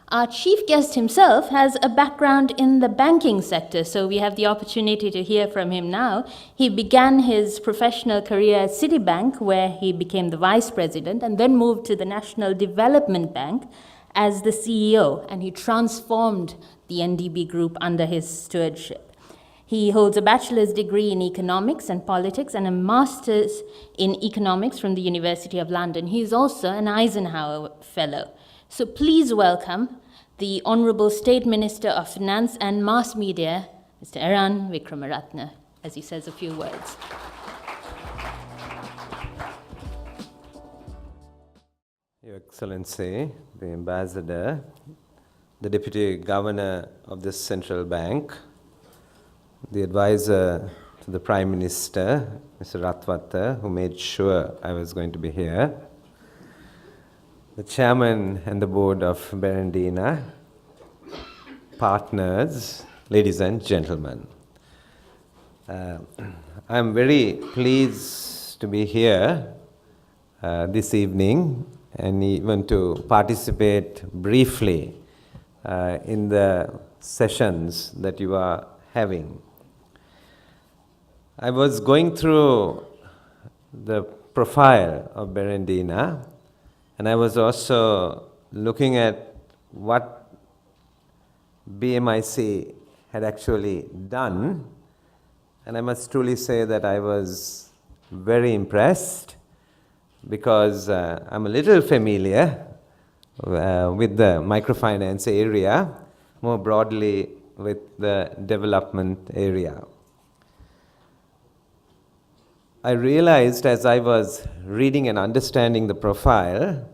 Our chief guest himself has a background in the banking sector, so we have the opportunity to hear from him now. He began his professional career at Citibank, where he became the vice president, and then moved to the National Development Bank as the CEO, and he transformed the NDB group under his stewardship. He holds a bachelor's degree in economics and politics and a master's in economics from the University of London. He is also an Eisenhower Fellow. So please welcome the Honourable State Minister of Finance and Mass Media, Mr. Eran Wickramaratne, as he says a few words. Your Excellency, the Ambassador, the Deputy Governor of this central bank, the advisor to the Prime Minister, Mr. Ratwatta, who made sure I was going to be here, the Chairman and the Board of Berendina, partners, ladies and gentlemen. I'm very pleased to be here this evening and even to participate briefly in the sessions that you are having. I was going through the profile of Berendina, and I was also looking at what BMIC had actually done, and I must truly say that I was very impressed because I'm a little familiar with the microfinance area, more broadly with the development area. I realized as I was reading and understanding the profile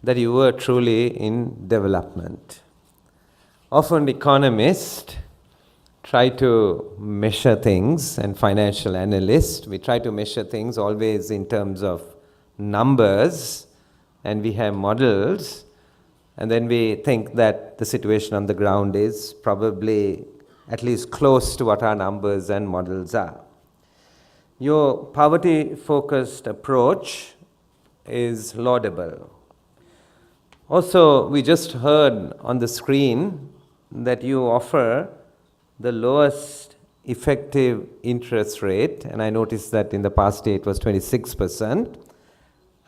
that you were truly in development. Often economists try to measure things, and financial analysts, we try to measure things always in terms of numbers, and we have models, and then we think that the situation on the ground is probably at least close to what our numbers and models are. Your poverty-focused approach is laudable. Also, we just heard on the screen that you offer the lowest effective interest rate, and I noticed that in the past year it was 26%,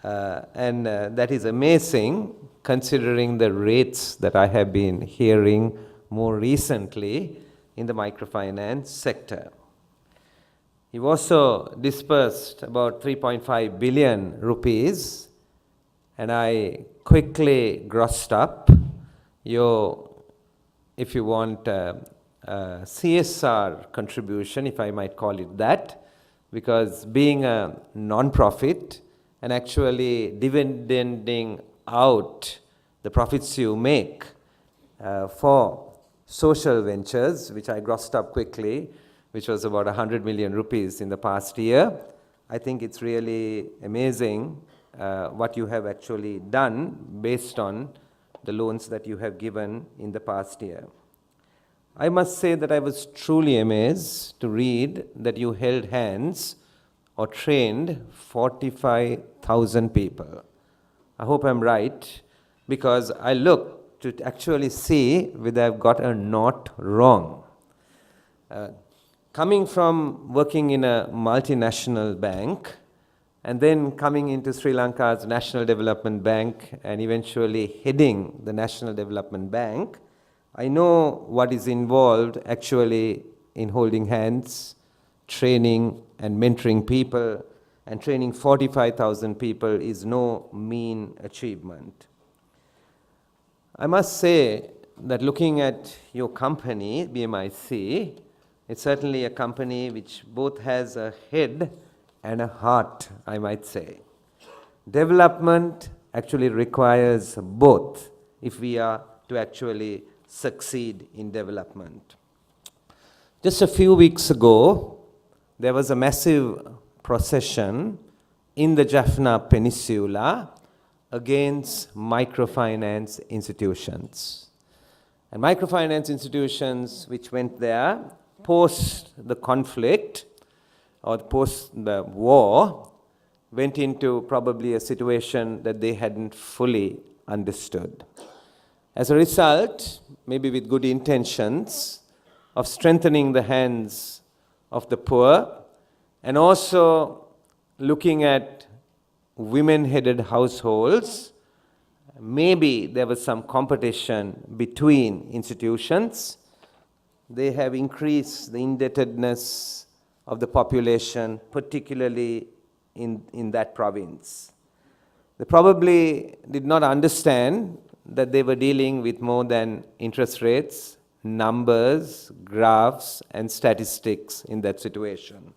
and that is amazing considering the rates that I have been hearing more recently in the microfinance sector. You've also dispersed about 3.5 billion rupees, and I quickly grossed up your, if you want, CSR contribution, if I might call it that, because being a non-profit and actually dividending out the profits you make for social ventures, which I grossed up quickly, which was about 100 million rupees in the past year. I think it's really amazing what you have actually done based on the loans that you have given in the past year. I must say that I was truly amazed to read that you held hands or trained 45,000 people. I hope I'm right, because I looked to actually see whether I've got a knot wrong. Coming from working in a multinational bank and then coming into Sri Lanka's National Development Bank and eventually heading the National Development Bank, I know what is involved actually in holding hands, training and mentoring people, and training 45,000 people is no mean achievement. I must say that looking at your company, BMIC, it's certainly a company which both has a head and a heart, I might say. Development actually requires both if we are to actually succeed in development. Just a few weeks ago, there was a massive procession in the Jaffna Peninsula against microfinance institutions. And microfinance institutions which went there post the conflict or post the war went into probably a situation that they hadn't fully understood. As a result, maybe with good intentions, of strengthening the hands of the poor and also looking at women-headed households, maybe there was some competition between institutions. They have increased the indebtedness of the population, particularly in that province. They probably did not understand that they were dealing with more than interest rates, numbers, graphs, and statistics in that situation.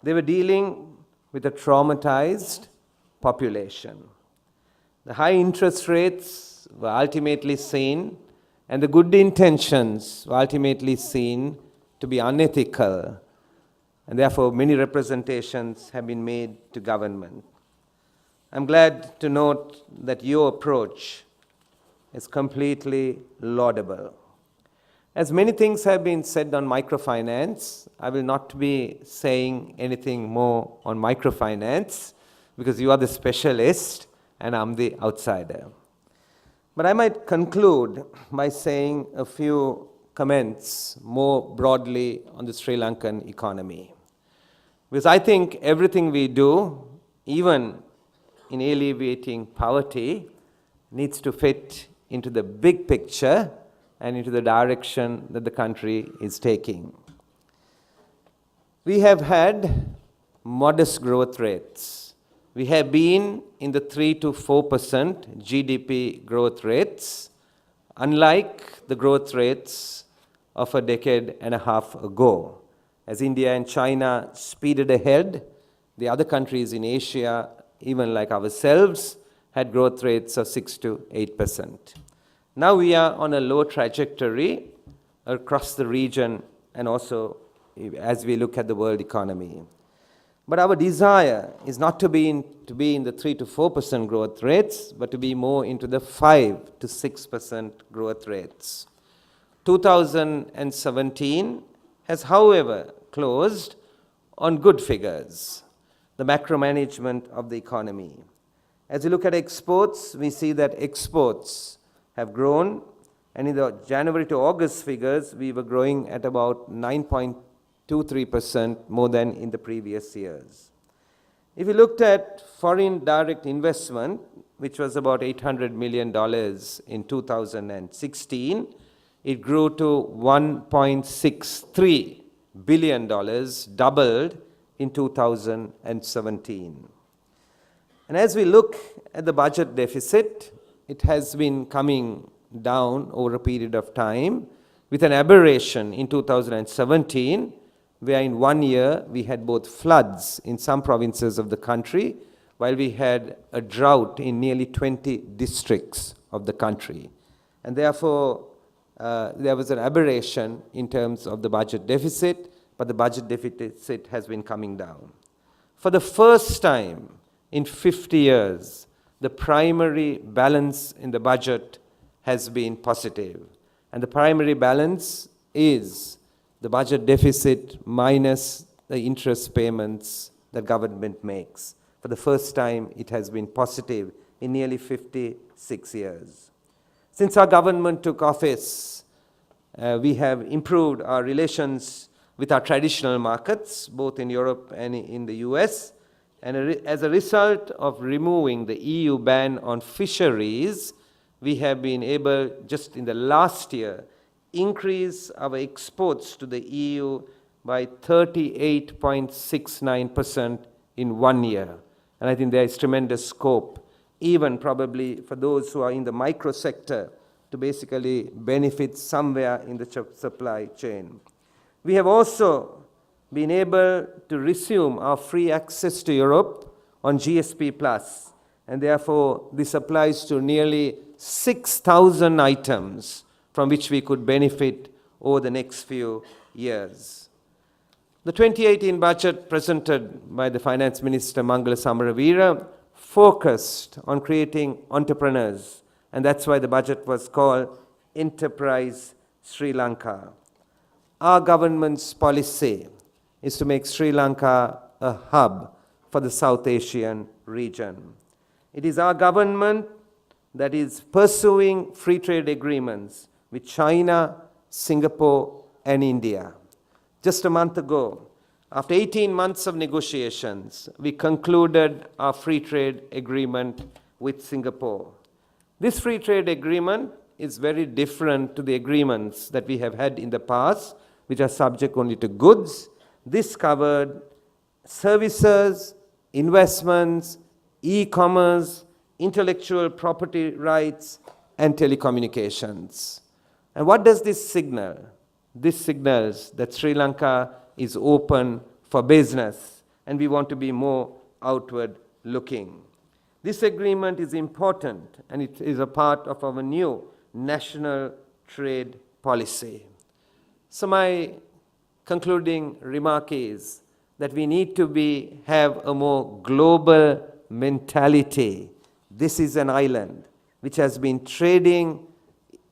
They were dealing with a traumatized population. The high interest rates were ultimately seen, and the good intentions were ultimately seen to be unethical, and therefore many representations have been made to government. I'm glad to note that your approach is completely laudable. As many things have been said on microfinance, I will not be saying anything more on microfinance because you are the specialist and I'm the outsider. But I might conclude by saying a few comments more broadly on the Sri Lankan economy. Because I think everything we do, even in alleviating poverty, needs to fit into the big picture and into the direction that the country is taking. We have had modest growth rates. We have been in the 3 to 4% GDP growth rates, unlike the growth rates of a decade and a half ago. As India and China speeded ahead, the other countries in Asia, even like ourselves, had growth rates of 6 to 8%. Now we are on a low trajectory across the region and also as we look at the world economy. But our desire is not to be in the 3 to 4% growth rates, but to be more into the 5 to 6% growth rates. 2017 has, however, closed on good figures, the macro management of the economy. As we look at exports, we see that exports have grown, and in the January to August figures, we were growing at about 9.23% more than in the previous years. If you looked at foreign direct investment, which was about $800 million in 2016, it grew to $1.63 billion, doubled in 2017. And as we look at the budget deficit, it has been coming down over a period of time, with an aberration in 2017, where in 1 year we had both floods in some provinces of the country, while we had a drought in nearly 20 districts of the country. And therefore, there was an aberration in terms of the budget deficit, but the budget deficit has been coming down. For the first time in 50 years, the primary balance in the budget has been positive. And the primary balance is the budget deficit minus the interest payments that government makes. For the first time, it has been positive in nearly 56 years. Since our government took office, we have improved our relations with our traditional markets, both in Europe and in the US. And as a result of removing the EU ban on fisheries, we have been able, just in the last year, increase our exports to the EU by 38.69% in 1 year. And I think there is tremendous scope, even probably for those who are in the micro sector, to basically benefit somewhere in the supply chain. We have also been able to resume our free access to Europe on GSP+, and therefore this applies to nearly 6,000 items from which we could benefit over the next few years. The 2018 budget presented by the Finance Minister Mangala Samaravira focused on creating entrepreneurs, and that's why the budget was called Enterprise Sri Lanka. Our government's policy is to make Sri Lanka a hub for the South Asian region. It is our government that is pursuing free trade agreements with China, Singapore, and India. Just a month ago, after 18 months of negotiations, we concluded our free trade agreement with Singapore. This free trade agreement is very different to the agreements that we have had in the past, which are subject only to goods. This covered services, investments, e-commerce, intellectual property rights, and telecommunications. And what does this signal? This signals that Sri Lanka is open for business, and we want to be more outward looking. This agreement is important, and it is a part of our new national trade policy. So my concluding remark is that we need to have a more global mentality. This is an island which has been trading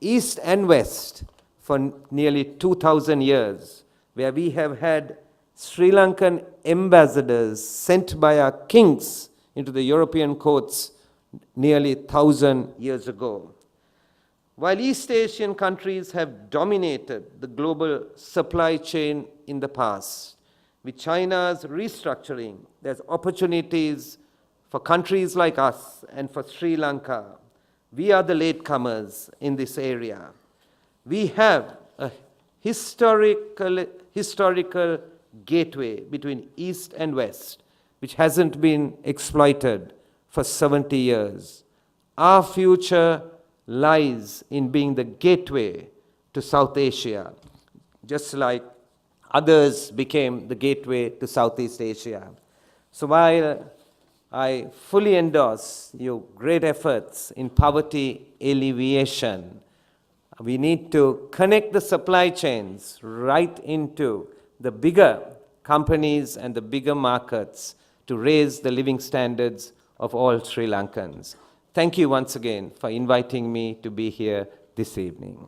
east and west for nearly 2,000 years, where we have had Sri Lankan ambassadors sent by our kings into the European courts nearly 1,000 years ago. While East Asian countries have dominated the global supply chain in the past, with China's restructuring, there's opportunities for countries like us and for Sri Lanka. We are the latecomers in this area. We have a historical gateway between East and West, which hasn't been exploited for 70 years. Our future lies in being the gateway to South Asia, just like others became the gateway to Southeast Asia. So while I fully endorse your great efforts in poverty alleviation, we need to connect the supply chains right into the bigger companies and the bigger markets to raise the living standards of all Sri Lankans. Thank you once again for inviting me to be here this evening.